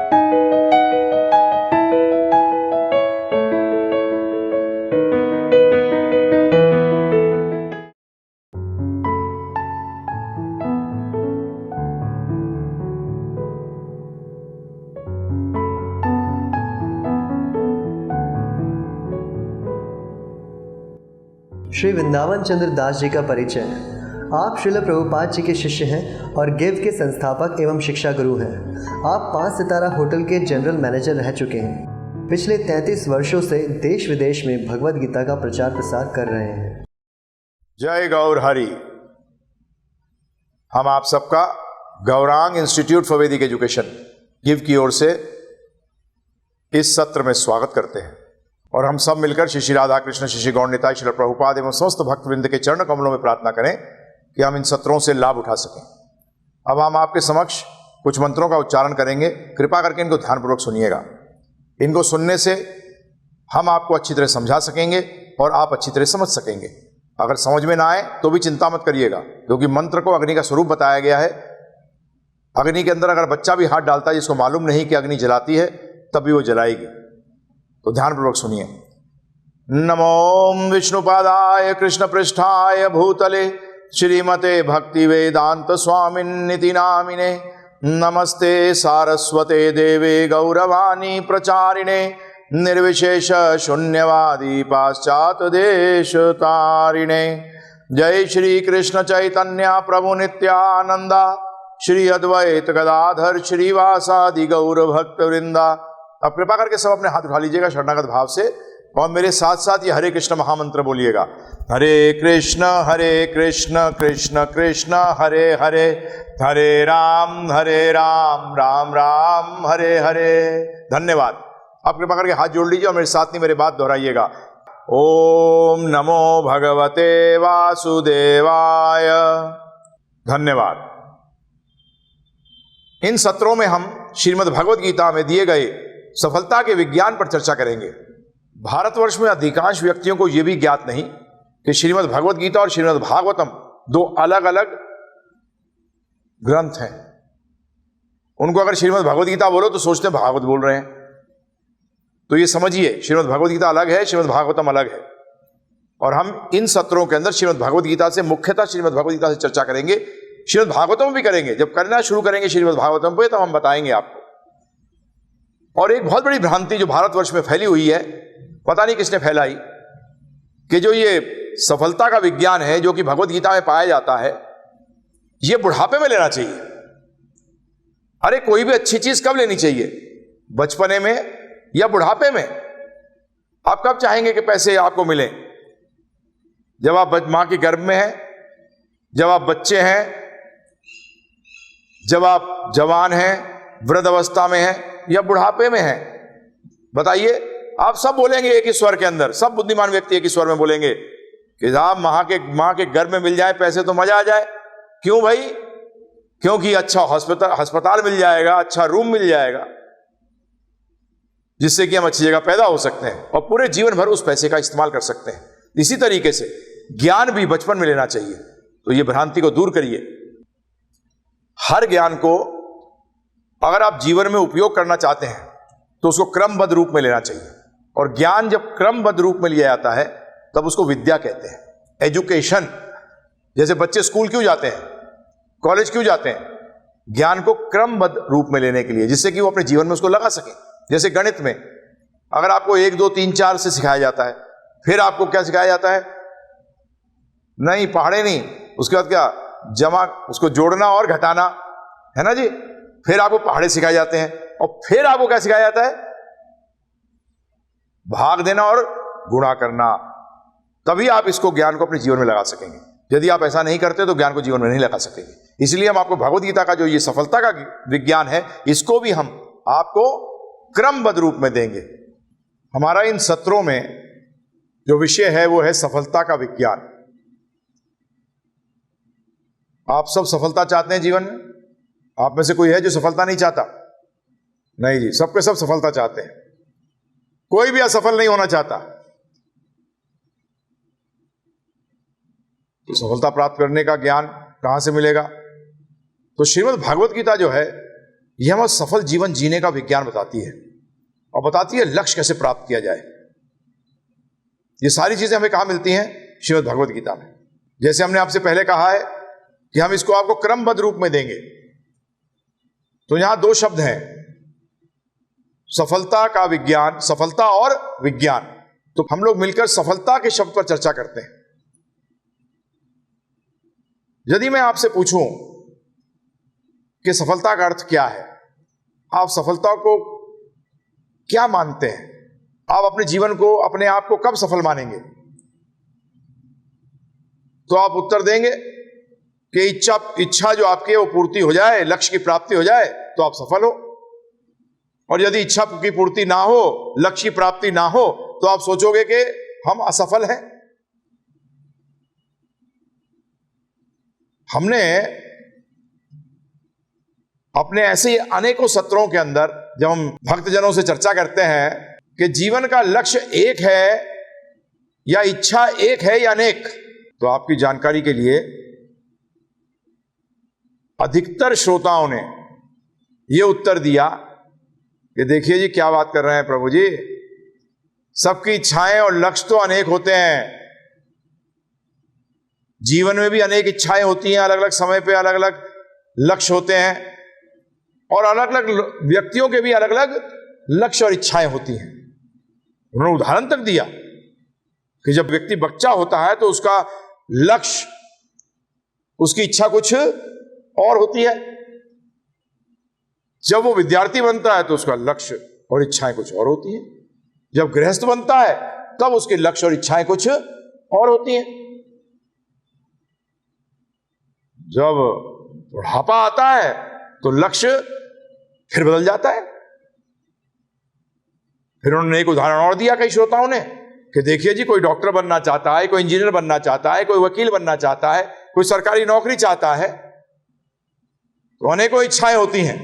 श्री वृंदावन चंद्र दास जी का परिचय। आप श्रील प्रभुपाद जी के शिष्य हैं और गिव के संस्थापक एवं शिक्षा गुरु हैं। आप 5 सितारा होटल के जनरल मैनेजर रह चुके हैं। पिछले 33 वर्षों से देश विदेश में भगवद गीता का प्रचार प्रसार कर रहे हैं। जय गौर हरि। हम आप सबका गौरांग इंस्टीट्यूट फॉर वैदिक एजुकेशन गिव की ओर से इस सत्र में स्वागत करते हैं और हम सब मिलकर श्री राधा कृष्ण, श्री गौर निताई, श्री प्रभुपाद एवं समस्त भक्तवृंद के चरण कमलों में प्रार्थना करें कि हम इन सत्रों से लाभ उठा सकें। अब हम आपके समक्ष कुछ मंत्रों का उच्चारण करेंगे। कृपा करके इनको ध्यानपूर्वक सुनिएगा। इनको सुनने से हम आपको अच्छी तरह समझा सकेंगे और आप अच्छी तरह समझ सकेंगे। अगर समझ में ना आए तो भी चिंता मत करिएगा, क्योंकि मंत्र को अग्नि का स्वरूप बताया गया है। अग्नि के अंदर अगर बच्चा भी हाथ डालता है जिसको मालूम नहीं कि अग्नि जलाती है, तब भी वो जलाएगी। तो ध्यानपूर्वक सुनिए। नमो विष्णुपादाय कृष्ण पृष्ठाय भूतले श्रीमते भक्ति वेदांत स्वामिन्निति नामिने। नमस्ते सारस्वते देवे गौरवाणी प्रचारिणे निर्विशेष शून्यवादी पाश्चात्य देश तारिणे। जय श्री कृष्ण चैतन्य प्रभु नित्यानंदा श्री अद्वैत गदाधर श्रीवासादि गौर भक्त वृंदा। अब कृपा करके सब अपने हाथ उठा लीजिएगा शरणागत भाव से और मेरे साथ साथ ये हरे कृष्ण महामंत्र बोलिएगा। हरे कृष्ण कृष्ण कृष्ण हरे हरे, हरे राम राम राम हरे हरे। धन्यवाद। अब कृपा करके हाथ जोड़ लीजिए और मेरे साथ नहीं मेरे बात दोहराइएगा। ओम नमो भगवते वासुदेवाय। धन्यवाद। इन सत्रों में हम श्रीमद् भगवद गीता में दिए गए सफलता के विज्ञान पर चर्चा करेंगे। भारतवर्ष में अधिकांश व्यक्तियों को यह भी ज्ञात नहीं कि श्रीमद् भगवद गीता और श्रीमद् भागवतम 2 अलग अलग ग्रंथ हैं। उनको अगर श्रीमद् भगवद गीता बोलो तो सोचते हैं भागवत बोल रहे हैं। तो ये समझिए, श्रीमद् भगवद गीता अलग है, श्रीमद् भागवतम अलग है। और हम इन सत्रों के अंदर श्रीमद् भगवद गीता से मुख्यतः श्रीमद् भगवद गीता से चर्चा करेंगे। श्रीमद् भागवतम भी करेंगे। जब करना शुरू करेंगे श्रीमद् भागवतम पे, तो हम बताएंगे आपको। और एक बहुत बड़ी भ्रांति जो भारतवर्ष में फैली हुई है, पता नहीं किसने फैलाई, कि जो ये सफलता का विज्ञान है जो कि भगवद गीता में पाया जाता है, ये बुढ़ापे में लेना चाहिए। अरे कोई भी अच्छी चीज कब लेनी चाहिए? बचपने में या बुढ़ापे में? आप कब चाहेंगे कि पैसे आपको मिले? जब आप मां के गर्भ में हैं, जब आप बच्चे हैं, जब आप जवान हैं, वृद्ध अवस्था में हैं, या बुढ़ापे में हैं? बताइए। आप सब बोलेंगे एक ही स्वर के अंदर, सब बुद्धिमान व्यक्ति एक ही स्वर में बोलेंगे कि साहब मां के गर्भ में मिल जाए पैसे तो मजा आ जाए। क्यों भाई? क्योंकि अच्छा अस्पताल मिल जाएगा, अच्छा रूम मिल जाएगा, जिससे कि हम अच्छी जगह पैदा हो सकते हैं और पूरे जीवन भर उस पैसे का इस्तेमाल कर सकते हैं। इसी तरीके से ज्ञान भी बचपन में लेना चाहिए। तो ये भ्रांति को दूर करिए। हर ज्ञान को अगर आप जीवन में उपयोग करना चाहते हैं तो उसको क्रमबद्ध रूप में लेना चाहिए। और ज्ञान जब क्रमबद्ध रूप में लिया जाता है तब उसको विद्या कहते हैं, एजुकेशन। जैसे बच्चे स्कूल क्यों जाते हैं, कॉलेज क्यों जाते हैं? ज्ञान को क्रमबद्ध रूप में लेने के लिए, जिससे कि वो अपने जीवन में उसको लगा सकें। जैसे गणित में अगर आपको 1 2 3 4 से सिखाया जाता है, फिर आपको क्या सिखाया जाता है? नहीं, पहाड़े नहीं, उसके बाद क्या? जमा, उसको जोड़ना और घटाना, है ना जी। फिर आपको पहाड़े सिखाए जाते हैं और फिर आपको क्या सिखाया जाता है? भाग देना और गुणा करना। तभी आप इसको ज्ञान को अपने जीवन में लगा सकेंगे। यदि आप ऐसा नहीं करते तो ज्ञान को जीवन में नहीं लगा सकेंगे। इसलिए हम आपको भगवद गीता का जो ये सफलता का विज्ञान है, इसको भी हम आपको क्रमबद्ध रूप में देंगे। हमारा इन सत्रों में जो विषय है वो है सफलता का विज्ञान। आप सब सफलता चाहते हैं जीवन में? आप में से कोई है जो सफलता नहीं चाहता? नहीं जी, सबके सब सफलता चाहते हैं। कोई भी असफल नहीं होना चाहता। तो सफलता प्राप्त करने का ज्ञान कहां से मिलेगा? तो श्रीमद् भागवत गीता जो है यह हमें सफल जीवन जीने का विज्ञान बताती है और बताती है लक्ष्य कैसे प्राप्त किया जाए। ये सारी चीजें हमें कहाँ मिलती हैं? श्रीमद् भगवद गीता में। जैसे हमने आपसे पहले कहा है कि हम इसको आपको क्रमबद्ध रूप में देंगे, तो यहां दो शब्द हैं, सफलता का विज्ञान, सफलता और विज्ञान। तो हम लोग मिलकर सफलता के शब्द पर चर्चा करते हैं। यदि मैं आपसे पूछूं कि सफलता का अर्थ क्या है, आप सफलता को क्या मानते हैं? आप अपने जीवन को, अपने आप को कब सफल मानेंगे? तो आप उत्तर देंगे कि इच्छा जो आपकी है वो पूर्ति हो जाए, लक्ष्य की प्राप्ति हो जाए तो आप सफल हो। और यदि इच्छा की पूर्ति ना हो, लक्ष्य की प्राप्ति ना हो, तो आप सोचोगे कि हम असफल हैं। हमने अपने ऐसे अनेकों सत्रों के अंदर जब हम भक्तजनों से चर्चा करते हैं कि जीवन का लक्ष्य एक है या इच्छा एक है या अनेक, तो आपकी जानकारी के लिए अधिकतर श्रोताओं ने यह उत्तर दिया कि देखिए जी क्या बात कर रहे हैं प्रभु जी, सबकी इच्छाएं और लक्ष्य तो अनेक होते हैं। जीवन में भी अनेक इच्छाएं होती हैं, अलग अलग समय पे अलग अलग लक्ष्य होते हैं, और अलग अलग व्यक्तियों के भी अलग अलग लक्ष्य और इच्छाएं होती हैं। उन्होंने उदाहरण तक दिया कि जब व्यक्ति बच्चा होता है तो उसका लक्ष्य, उसकी इच्छा कुछ और होती है, जब वो विद्यार्थी बनता है तो उसका लक्ष्य और इच्छाएं कुछ और होती हैं, जब गृहस्थ बनता है तब उसके लक्ष्य और इच्छाएं कुछ और होती हैं, जब बुढ़ापा आता है तो लक्ष्य फिर बदल जाता है। फिर उन्होंने एक उदाहरण और दिया कई श्रोताओं ने कि देखिए जी, कोई डॉक्टर बनना चाहता है, कोई इंजीनियर बनना चाहता है, कोई वकील बनना चाहता है, कोई सरकारी नौकरी चाहता है, तो अनेकों इच्छाएं होती हैं।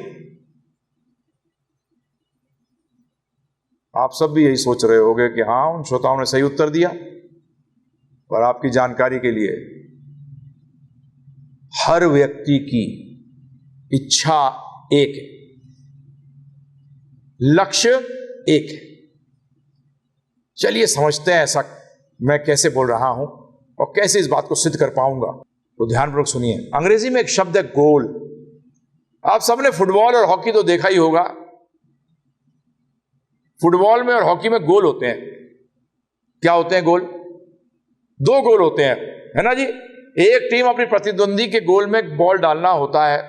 आप सब भी यही सोच रहे होंगे कि हाँ, उन श्रोताओं ने सही उत्तर दिया। पर आपकी जानकारी के लिए हर व्यक्ति की इच्छा एक है, लक्ष्य एक है। चलिए समझते हैं ऐसा मैं कैसे बोल रहा हूं और कैसे इस बात को सिद्ध कर पाऊंगा। तो ध्यानपूर्वक सुनिए। अंग्रेजी में एक शब्द है गोल। आप सबने फुटबॉल और हॉकी तो देखा ही होगा। फुटबॉल में और हॉकी में गोल होते हैं। क्या होते हैं गोल? दो गोल होते हैं, है ना जी। एक टीम अपनी प्रतिद्वंदी के गोल में बॉल डालना होता है।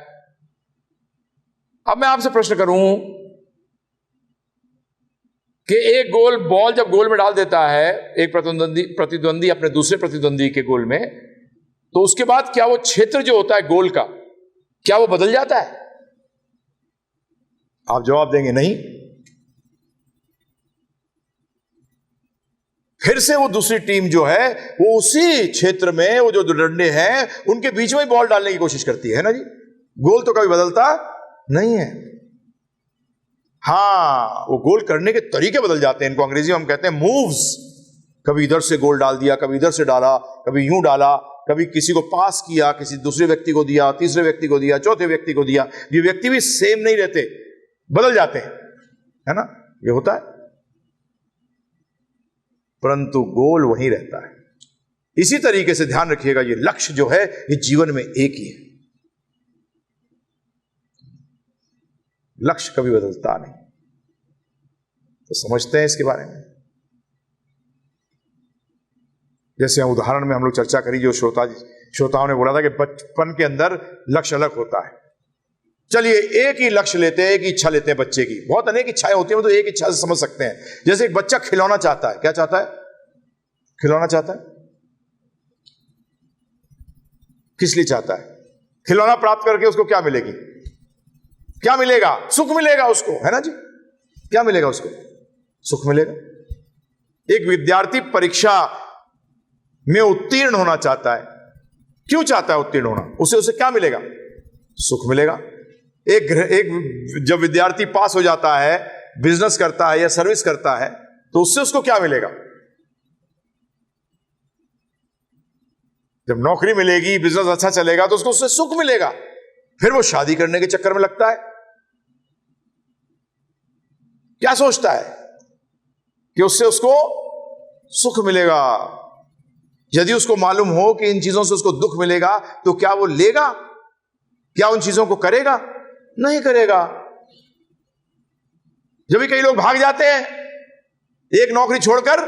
अब मैं आपसे प्रश्न करूं कि एक गोल बॉल जब गोल में डाल देता है एक प्रतिद्वंदी अपने दूसरे प्रतिद्वंदी के गोल में, तो उसके बाद क्या वो क्षेत्र जो होता है गोल का, क्या वो बदल जाता है? आप जवाब देंगे नहीं। फिर से वो दूसरी टीम जो है वो उसी क्षेत्र में वो जो डंडे हैं उनके बीच में बॉल डालने की कोशिश करती है ना जी। गोल तो कभी बदलता नहीं है। हाँ, वो गोल करने के तरीके बदल जाते हैं। इनको अंग्रेजी में हम कहते हैं मूव्स। कभी इधर से गोल डाल दिया, कभी इधर से डाला, कभी यूं डाला, कभी किसी को पास किया, किसी दूसरे व्यक्ति को दिया, तीसरे व्यक्ति को दिया, चौथे व्यक्ति को दिया। ये व्यक्ति भी सेम नहीं रहते, बदल जाते हैं, है ना। ये होता है, परंतु गोल वहीं रहता है। इसी तरीके से ध्यान रखिएगा, ये लक्ष्य जो है ये जीवन में एक ही है। लक्ष्य कभी बदलता नहीं। तो समझते हैं इसके बारे में। जैसे उदाहरण में हम लोग चर्चा करी, जो श्रोताओं ने बोला था कि बचपन के अंदर लक्ष्य अलग होता है। चलिए एक ही लक्ष्य लेते हैं, एक ही इच्छा लेते हैं बच्चे की। बहुत अनेक इच्छाएं होती हैं, तो एक इच्छा से समझ सकते हैं। जैसे एक बच्चा खिलौना चाहता है। क्या चाहता है? खिलौना चाहता है। किस लिए चाहता है? खिलौना प्राप्त करके उसको क्या मिलेगी? क्या मिलेगा? सुख मिलेगा उसको, है ना जी। क्या मिलेगा उसको? सुख मिलेगा। एक विद्यार्थी परीक्षा में उत्तीर्ण होना चाहता है। क्यों चाहता है उत्तीर्ण होना? उसे क्या मिलेगा? सुख मिलेगा। एक जब विद्यार्थी पास हो जाता है, बिजनेस करता है या सर्विस करता है, तो उससे उसको क्या मिलेगा? जब नौकरी मिलेगी, बिजनेस अच्छा चलेगा, तो उसको उससे सुख मिलेगा। फिर वो शादी करने के चक्कर में लगता है, क्या सोचता है कि उससे उसको सुख मिलेगा। यदि उसको मालूम हो कि इन चीजों से उसको दुख मिलेगा तो क्या वो लेगा? क्या उन चीजों को करेगा? नहीं करेगा। जब भी कई लोग भाग जाते हैं, एक नौकरी छोड़कर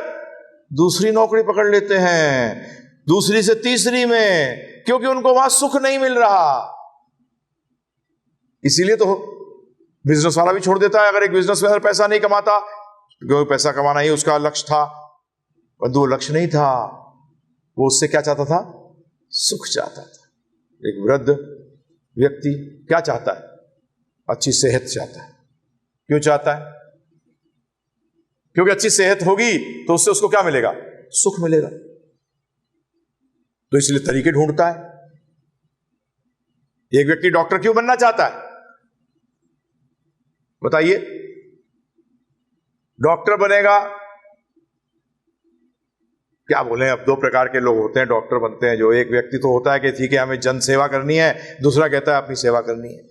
दूसरी नौकरी पकड़ लेते हैं, दूसरी से तीसरी में, क्योंकि उनको वहां सुख नहीं मिल रहा। इसीलिए तो बिजनेस वाला भी छोड़ देता है। अगर एक बिजनेस में पैसा नहीं कमाता, क्योंकि पैसा कमाना ही उसका लक्ष्य था, परंतु वो लक्ष्य नहीं था, वो उससे क्या चाहता था? सुख चाहता था। एक वृद्ध व्यक्ति क्या चाहता है? अच्छी सेहत चाहता है। क्यों चाहता है? क्योंकि अच्छी सेहत होगी तो उससे उसको क्या मिलेगा? सुख मिलेगा। तो इसलिए तरीके ढूंढता है। एक व्यक्ति डॉक्टर क्यों बनना चाहता है? बताइए। डॉक्टर बनेगा, क्या बोले, अब दो प्रकार के लोग होते हैं डॉक्टर बनते हैं। जो एक व्यक्ति तो होता है कि ठीक है हमें जन सेवा करनी है, दूसरा कहता है अपनी सेवा करनी है।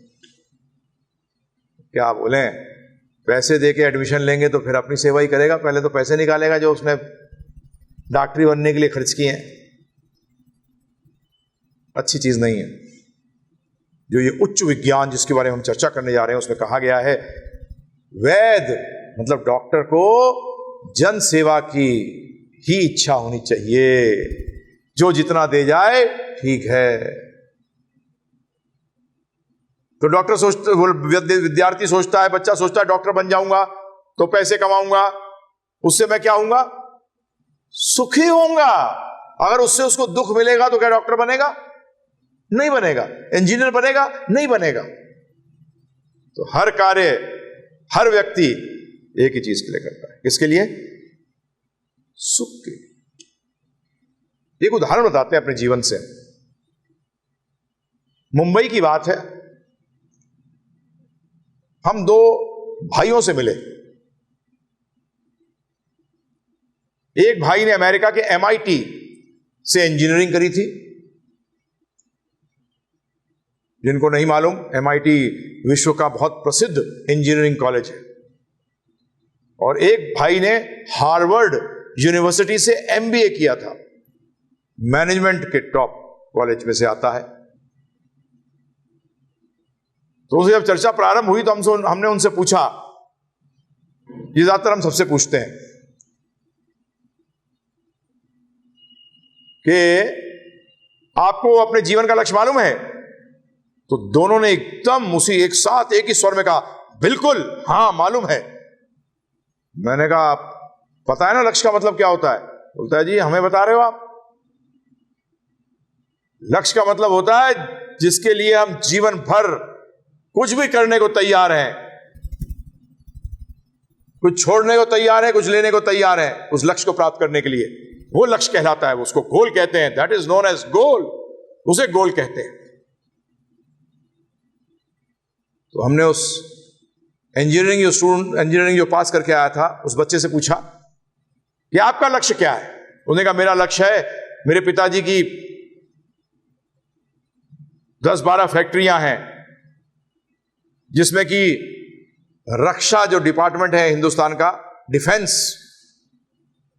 क्या बोले, पैसे देके एडमिशन लेंगे तो फिर अपनी सेवा ही करेगा, पहले तो पैसे निकालेगा जो उसने डॉक्टरी बनने के लिए खर्च किए हैं। अच्छी चीज नहीं है। जो ये उच्च विज्ञान जिसके बारे में हम चर्चा करने जा रहे हैं उसमें कहा गया है, वैद्य मतलब डॉक्टर को जन सेवा की ही इच्छा होनी चाहिए। जो जितना दे जाए ठीक है। तो डॉक्टर सोचते, विद्यार्थी सोचता है, बच्चा सोचता है डॉक्टर बन जाऊंगा तो पैसे कमाऊंगा, उससे मैं क्या होऊंगा? सुखी होऊंगा। अगर उससे उसको दुख मिलेगा तो क्या डॉक्टर बनेगा? नहीं बनेगा। इंजीनियर बनेगा? नहीं बनेगा। तो हर कार्य, हर व्यक्ति एक ही चीज के लिए करता है। किसके लिए? सुख के। एक उदाहरण बताते हैं अपने जीवन से। मुंबई की बात है। हम दो भाइयों से मिले। एक भाई ने अमेरिका के MIT से इंजीनियरिंग करी थी। जिनको नहीं मालूम, MIT विश्व का बहुत प्रसिद्ध इंजीनियरिंग कॉलेज है। और एक भाई ने हार्वर्ड यूनिवर्सिटी से MBA किया था, मैनेजमेंट के टॉप कॉलेज में से आता है। तो उसे जब चर्चा प्रारंभ हुई तो हमने उनसे पूछा, ये ज्यादातर हम सबसे पूछते हैं कि आपको अपने जीवन का लक्ष्य मालूम है? तो दोनों ने एकदम उसी एक साथ एक ही स्वर में कहा, बिल्कुल, हां मालूम है। मैंने कहा, पता है ना लक्ष्य का मतलब क्या होता है? बोलता है, जी हमें बता रहे हो आप? लक्ष्य का मतलब होता है जिसके लिए हम जीवन भर कुछ भी करने को तैयार हैं, कुछ छोड़ने को तैयार है, कुछ लेने को तैयार है, उस लक्ष्य को प्राप्त करने के लिए। वो लक्ष्य कहलाता है, उसको गोल कहते हैं। दैट इज नोन एज गोल। उसे गोल कहते हैं। तो हमने उस इंजीनियरिंग जो पास करके आया था, उस बच्चे से पूछा कि आपका लक्ष्य क्या है? उसने कहा, मेरा लक्ष्य है, मेरे पिताजी की 10-12 फैक्ट्रियां हैं, जिसमें कि रक्षा जो डिपार्टमेंट है हिंदुस्तान का, डिफेंस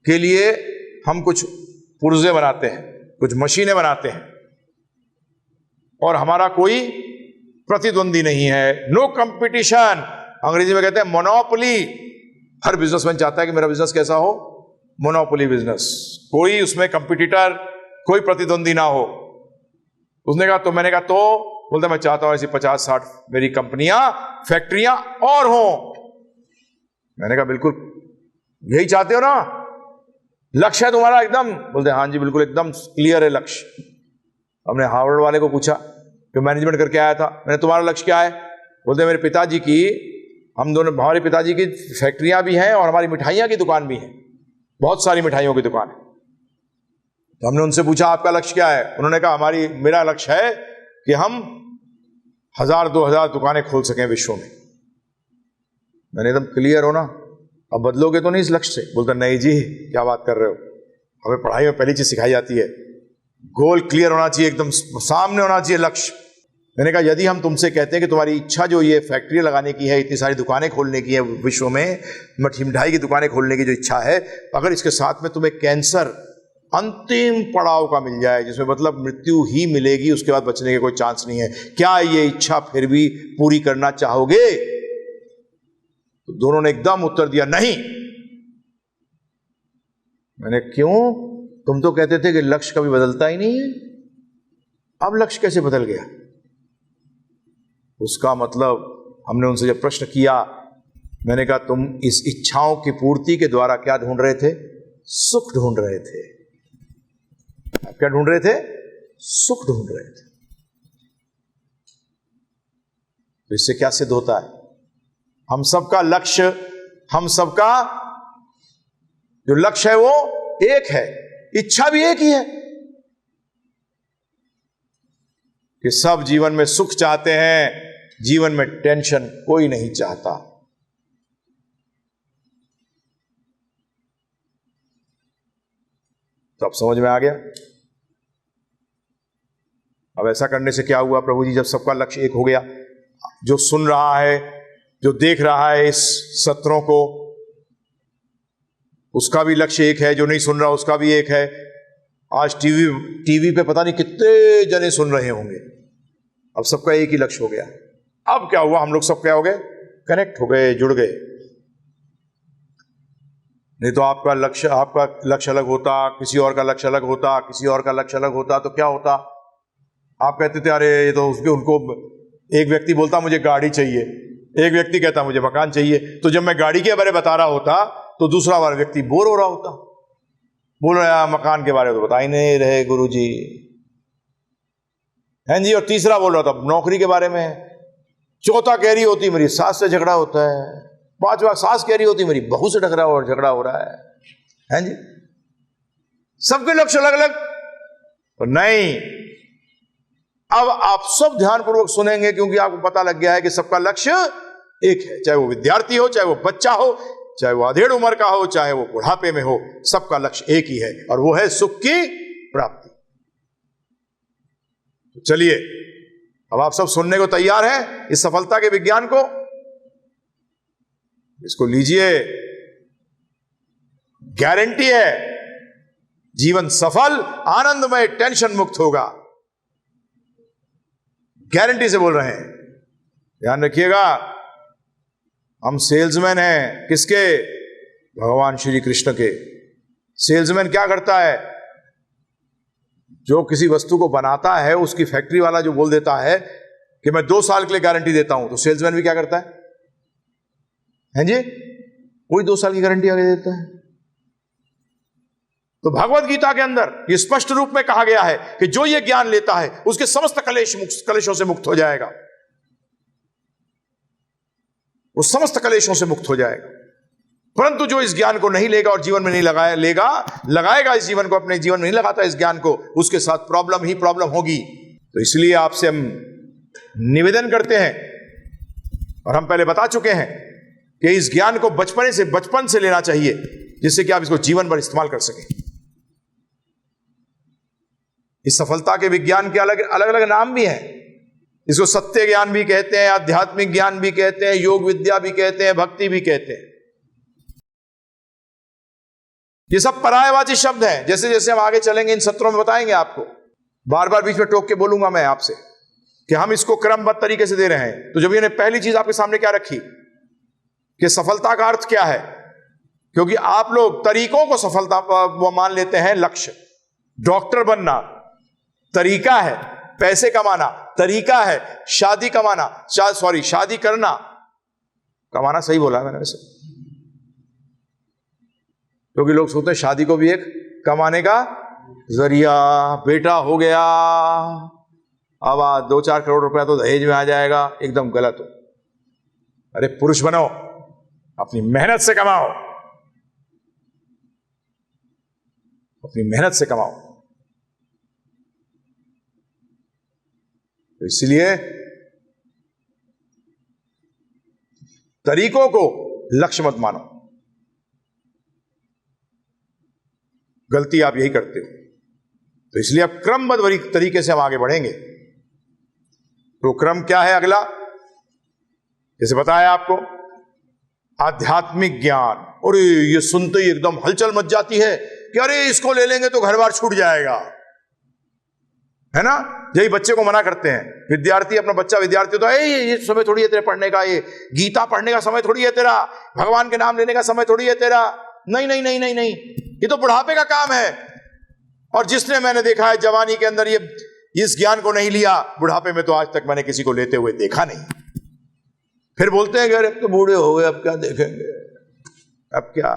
के लिए हम कुछ पुर्जे बनाते हैं, कुछ मशीनें बनाते हैं, और हमारा कोई प्रतिद्वंदी नहीं है। नो कंपटीशन, अंग्रेजी में कहते हैं मोनोपोली। हर बिजनेसमैन चाहता है कि मेरा बिजनेस कैसा हो? मोनोपोली बिजनेस, कोई उसमें कंपटीटर, कोई प्रतिद्वंदी ना हो। उसने कहा, तो मैंने कहा, तो बोलता, मैं चाहता हूं ऐसी 50-60 मेरी कंपनियां, फैक्ट्रियां और हों। मैंने कहा, बिल्कुल यही चाहते हो ना? लक्ष्य है तुम्हारा एकदम? बोलते, हाँ जी बिल्कुल, एकदम क्लियर है लक्ष्य। हमने हार्वर्ड वाले को पूछा, जो मैनेजमेंट करके आया था, मैंने, तुम्हारा लक्ष्य क्या है? बोलते, मेरे पिताजी की, हमारे पिताजी की फैक्ट्रियां भी हैं और हमारी मिठाइयां की दुकान भी है, बहुत सारी मिठाइयों की दुकान है। तो हमने उनसे पूछा, आपका लक्ष्य क्या है? उन्होंने कहा, मेरा लक्ष्य है कि हम 1000-2000 दुकानें खोल सकें विश्व में। मैंने, एकदम क्लियर हो ना, अब बदलोगे तो नहीं इस लक्ष्य से? बोलता, नहीं जी, क्या बात कर रहे हो, हमें पढ़ाई में पहली चीज सिखाई जाती है, गोल क्लियर होना चाहिए, एकदम सामने होना चाहिए लक्ष्य। मैंने कहा यदि हम तुमसे कहते हैं कि तुम्हारी इच्छा जो ये फैक्ट्री लगाने की है, इतनी सारी दुकानें खोलने की है विश्व में, मिठाई की दुकानें खोलने की जो इच्छा है, अगर इसके साथ में तुम्हें कैंसर अंतिम पड़ाव का मिल जाए, जिसमें मतलब मृत्यु ही मिलेगी, उसके बाद बचने का कोई चांस नहीं है, क्या ये इच्छा फिर भी पूरी करना चाहोगे? तो दोनों ने एकदम उत्तर दिया नहीं। मैंने क्यों? तुम तो कहते थे कि लक्ष्य कभी बदलता ही नहीं है, अब लक्ष्य कैसे बदल गया? उसका मतलब हमने उनसे जब प्रश्न किया, मैंने कहा तुम इस इच्छाओं की पूर्ति के द्वारा क्या ढूंढ रहे थे? सुख ढूंढ रहे थे। आप क्या ढूंढ रहे थे? सुख ढूंढ रहे थे। तो इससे क्या सिद्ध होता है? हम सबका लक्ष्य, हम सबका जो लक्ष्य है वो एक है, इच्छा भी एक ही है कि सब जीवन में सुख चाहते हैं, जीवन में टेंशन कोई नहीं चाहता। तो अब समझ में आ गया। अब ऐसा करने से क्या हुआ प्रभु जी? जब सबका लक्ष्य एक हो गया, जो सुन रहा है, जो देख रहा है इस सत्रों को, उसका भी लक्ष्य एक है, जो नहीं सुन रहा उसका भी एक है। आज टीवी पे पता नहीं कितने जने सुन रहे होंगे, अब सबका एक ही लक्ष्य हो गया। अब क्या हुआ? हम लोग सब क्या हो गए? कनेक्ट हो गए, जुड़ गए। नहीं तो आपका लक्ष्य अलग होता, किसी और का लक्ष्य अलग होता, किसी और का लक्ष्य अलग होता, तो क्या होता? आप कहते थे अरे ये तो उनको, एक व्यक्ति बोलता मुझे गाड़ी चाहिए, एक व्यक्ति कहता मुझे मकान चाहिए। तो जब मैं गाड़ी के बारे में बता रहा होता तो दूसरा वाला व्यक्ति बोर हो रहा होता, बोल रहा है मकान के बारे में तो बता ही नहीं रहे गुरुजी, हैं जी। और तीसरा बोल रहा था नौकरी के बारे में, चौथा कह रही होती मेरी सास से झगड़ा होता है, पांचवा सास कह रही होती मेरी बहू से झगड़ा हो रहा है, हैं जी। सबके लक्ष्य अलग अलग। तो नहीं, अब आप सब ध्यानपूर्वक सुनेंगे, क्योंकि आपको पता लग गया है कि सबका लक्ष्य एक है। चाहे वो विद्यार्थी हो, चाहे वो बच्चा हो, चाहे वो अधेड़ उम्र का हो, चाहे वो बुढ़ापे में हो, सबका लक्ष्य एक ही है, और वो है सुख की प्राप्ति। तो चलिए, अब आप सब सुनने को तैयार हैं इस सफलता के विज्ञान को? इसको लीजिए, गारंटी है जीवन सफल, आनंदमय, टेंशन मुक्त होगा। गारंटी से बोल रहे हैं। ध्यान रखिएगा, हम सेल्समैन हैं किसके? भगवान श्री कृष्ण के। सेल्समैन क्या करता है? जो किसी वस्तु को बनाता है, उसकी फैक्ट्री वाला जो बोल देता है कि मैं 2 साल के लिए गारंटी देता हूं, तो सेल्समैन भी क्या करता है? हैं जी, कोई 2 साल की गारंटी आगे देता है। तो भगवत गीता के अंदर ये स्पष्ट रूप में कहा गया है कि जो ये ज्ञान लेता है उसके समस्त कलेशों से मुक्त हो जाएगा, वो समस्त कलेशों से मुक्त हो जाएगा। परंतु जो इस ज्ञान को नहीं लेगा और जीवन में नहीं लगाएगा इस जीवन को, अपने जीवन में नहीं लगाता इस ज्ञान को, उसके साथ प्रॉब्लम ही प्रॉब्लम होगी। तो इसलिए आपसे हम निवेदन करते हैं, और हम पहले बता चुके हैं कि इस ज्ञान को बचपन से लेना चाहिए, जिससे कि आप इसको जीवन भर इस्तेमाल कर सकें। इस सफलता के विज्ञान के अलग अलग नाम भी हैं। इसको सत्य ज्ञान भी कहते हैं, आध्यात्मिक ज्ञान भी कहते हैं, योग विद्या भी कहते हैं, भक्ति भी कहते हैं। ये सब पर्यायवाची शब्द हैं। जैसे जैसे हम आगे चलेंगे इन सत्रों में बताएंगे आपको। बार बार बीच में टोक के बोलूंगा मैं आपसे कि हम इसको क्रमबद्ध तरीके से दे रहे हैं। तो जब ये पहली चीज आपके सामने क्या रखी कि सफलता का अर्थ क्या है, क्योंकि आप लोग तरीकों को सफलता वो मान लेते हैं। लक्ष्य डॉक्टर बनना तरीका है, पैसे कमाना तरीका है, शादी करना, कमाना सही बोला मैंने वैसे, क्योंकि लोग सोचते हैं शादी को भी एक कमाने का जरिया। बेटा हो गया, अब 2-4 करोड़ रुपया तो दहेज में आ जाएगा, एकदम गलत हो। अरे पुरुष बनो, अपनी मेहनत से कमाओ, अपनी मेहनत से कमाओ। तो इसलिए तरीकों को लक्ष्य मत मानो, गलती आप यही करते हो। तो इसलिए अब क्रमबद्ध तरीके से हम आगे बढ़ेंगे। तो क्रम क्या है अगला? जैसे बताया आपको, आध्यात्मिक ज्ञान। और ये सुनते ही एकदम हलचल मच जाती है कि अरे इसको ले लेंगे तो घर बार छूट जाएगा, है ना? यही बच्चे को मना करते हैं विद्यार्थी, अपना बच्चा विद्यार्थी तो ये समय थोड़ी है तेरे पढ़ने का, ये गीता पढ़ने का समय थोड़ी है तेरा, भगवान के नाम लेने का समय थोड़ी है तेरा। नहीं नहीं नहीं नहीं नहीं, ये तो बुढ़ापे का काम है। और जिसने, मैंने देखा है जवानी के अंदर ये इस ज्ञान को नहीं लिया, बुढ़ापे में तो आज तक मैंने किसी को लेते हुए देखा नहीं। फिर बोलते हैं कि अरे तो बूढ़े हो गए, अब क्या देखेंगे, अब क्या।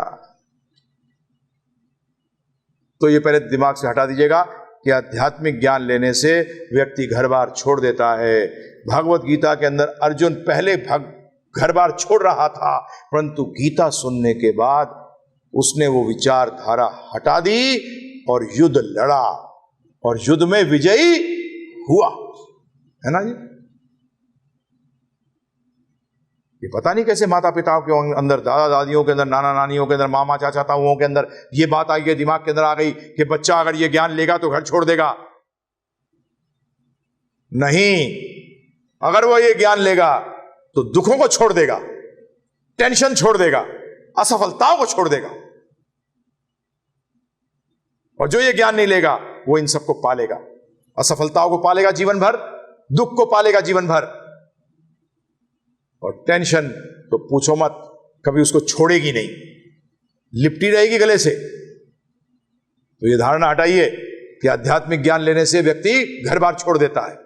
तो ये पहले दिमाग से हटा दीजिएगा कि आध्यात्मिक ज्ञान लेने से व्यक्ति घर बार छोड़ देता है। भगवत गीता के अंदर अर्जुन पहले घर बार छोड़ रहा था, परंतु गीता सुनने के बाद उसने वो विचारधारा हटा दी और युद्ध लड़ा और युद्ध में विजयी हुआ, है ना जी। ये पता नहीं कैसे माता पिताओं के अंदर, दादा दादियों के अंदर, नाना नानियों के अंदर, मामा चाचा ताऊओं के अंदर ये बात आई, दिमाग के अंदर आ गई कि बच्चा अगर ये ज्ञान लेगा तो घर छोड़ देगा। नहीं, अगर वो ये ज्ञान लेगा तो दुखों को छोड़ देगा, टेंशन छोड़ देगा, असफलताओं को छोड़ देगा। और जो ये ज्ञान नहीं लेगा वो इन सबको पालेगा, असफलताओं को पालेगा जीवन भर, दुख को पालेगा जीवन भर, और टेंशन तो पूछो मत, कभी उसको छोड़ेगी नहीं, लिपटी रहेगी गले से। तो ये धारणा हटाइए कि आध्यात्मिक ज्ञान लेने से व्यक्ति घर बार छोड़ देता है।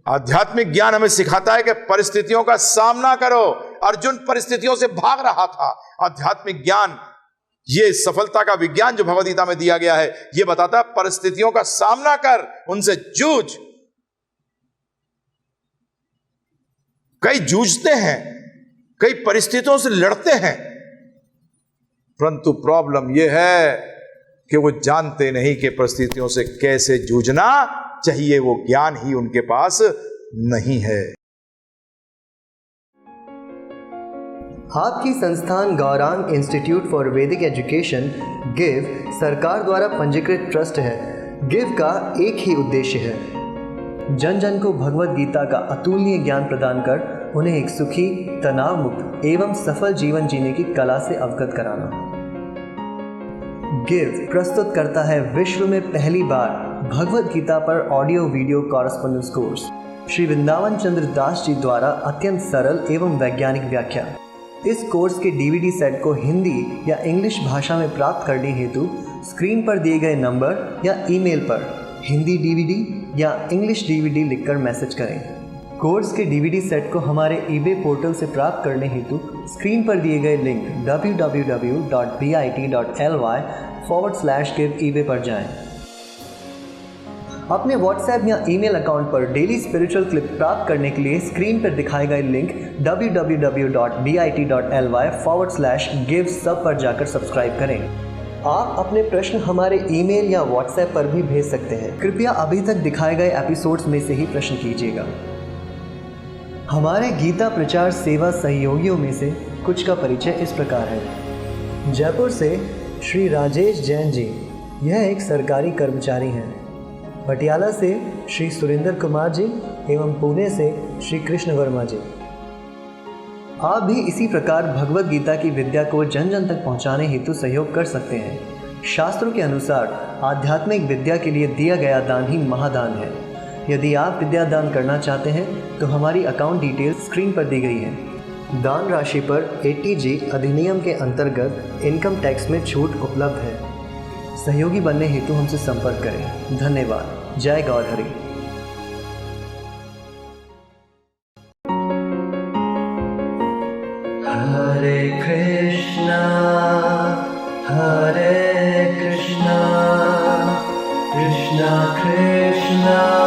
आध्यात्मिक ज्ञान हमें सिखाता है कि परिस्थितियों का सामना करो। अर्जुन परिस्थितियों से भाग रहा था। आध्यात्मिक ज्ञान, ये सफलता का विज्ञान जो भगवद गीता में दिया गया है, ये बताता है परिस्थितियों का सामना कर, उनसे जूझ। कई जूझते हैं, कई परिस्थितियों से लड़ते हैं, परंतु प्रॉब्लम यह है कि वो जानते नहीं कि परिस्थितियों से कैसे जूझना चाहिए, वो ज्ञान ही उनके पास नहीं है। आपकी संस्थान गौरांग इंस्टीट्यूट फॉर वैदिक एजुकेशन गिव सरकार द्वारा पंजीकृत ट्रस्ट है। गिव का एक ही उद्देश्य है, जन जन को भगवत गीता का अतुलनीय ज्ञान प्रदान कर उन्हें एक सुखी, तनाव मुक्त एवं सफल जीवन जीने की कला से अवगत कराना। गिव प्रस्तुत करता है विश्व में पहली बार भगवत गीता पर audio video correspondence course. Shri Vrindavan Chandra Das ji द्वारा अत्यंत सरल एवं वैज्ञानिक व्याख्या। इस कोर्स के डीवीडी सेट को हिंदी या इंग्लिश भाषा में प्राप्त करने हेतु स्क्रीन पर दिए गए नंबर या ईमेल पर हिंदी डीवीडी या इंग्लिश डीवीडी लिखकर मैसेज करें। कोर्स के डीवीडी सेट को हमारे ईबे पोर्टल से प्राप्त करने हेतु स्क्रीन पर दिए गए लिंक www.bit.ly/give पर जाएं। अपने व्हाट्सएप या ईमेल अकाउंट पर डेली स्पिरिचुअल क्लिप प्राप्त करने के लिए स्क्रीन पर दिखाए गए लिंक www.bit.ly/give सब पर जाकर सब्सक्राइब करें। आप अपने प्रश्न हमारे ईमेल या व्हाट्सएप पर भी भेज सकते हैं। कृपया अभी तक दिखाए गए एपिसोड्स में से ही प्रश्न कीजिएगा। हमारे गीता प्रचार सेवा सहयोगियों में से कुछ का परिचय इस प्रकार है। जयपुर से श्री राजेश जैन जी, यह एक सरकारी कर्मचारी हैं। पटियाला से श्री सुरेंद्र कुमार जी एवं पुणे से श्री कृष्ण वर्मा जी। आप भी इसी प्रकार भगवत गीता की विद्या को जन जन तक पहुंचाने हेतु सहयोग कर सकते हैं। शास्त्रों के अनुसार आध्यात्मिक विद्या के लिए दिया गया दान ही महादान है। यदि आप विद्या दान करना चाहते हैं तो हमारी अकाउंट डिटेल्स स्क्रीन पर दी गई है। दान राशि पर ATG अधिनियम के अंतर्गत इनकम टैक्स में छूट उपलब्ध है। सहयोगी बनने हेतु हमसे संपर्क करें। धन्यवाद। जय गौर हरि। हरे कृष्णा कृष्णा कृष्णा